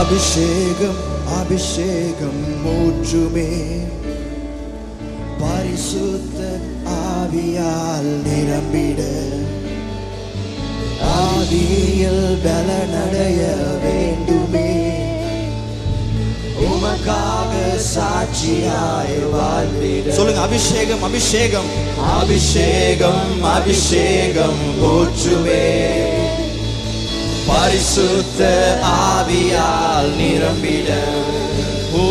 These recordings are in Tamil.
அபிஷேகம் அபிஷேகம் ஊற்றுமே, பரிசுத்த ஆவியால் நிரம்பிட, ஆவியில் பலனடைய வேண்டுமே, உமக்காக சாட்சியாய் வாழ்ந்திட. சொல்லுங்க, அபிஷேகம் அபிஷேகம் அபிஷேகம் அபிஷேகம் ஊற்றுமே, பரிசுத்த ஆவியால் நிரம்பிட, ஓ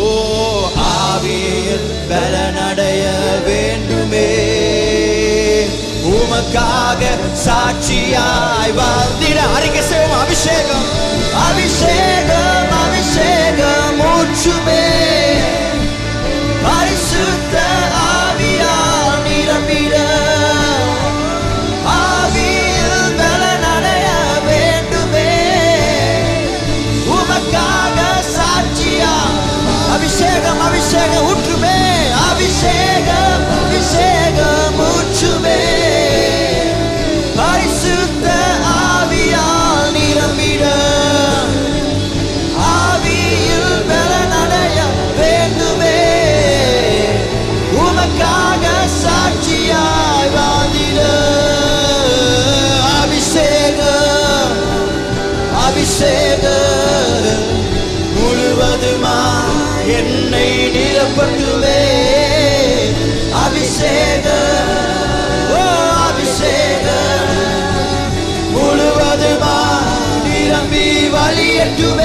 ஆவியில் பலனடைய வேண்டுமே, உமக்காக சாட்சியாய் வாழ்ந்திட. அறிக்கை செய்வோம், அபிஷேகம் அபிஷேகம் அபிஷேகம் ஊற்றுமே, பரிசுத்த ஆவியால் நிரம்பிட, ஆவியில் பலனடைய வேண்டுமே, உமக்காக சாட்சியா. அபிஷேகம் அபிஷேகம் ஊற்றுமே, அபிஷேகம் அபிஷேகம் ஊற்றுமே, பரிசுத்த ஆவியால் நிரம்பிட, ஆவியில் பலனடைய வேண்டுமே, உமக்காக சாட்சியாய் வாழ்ந்திட. அபிஷேகம் அபிஷேகம் முழுவதுமா என்னை நிரப்பட்டுமே, அபிஷேகம் ஓ அபிஷேகம் முழுவதுமா நிரம்பி வழியட்டுமே.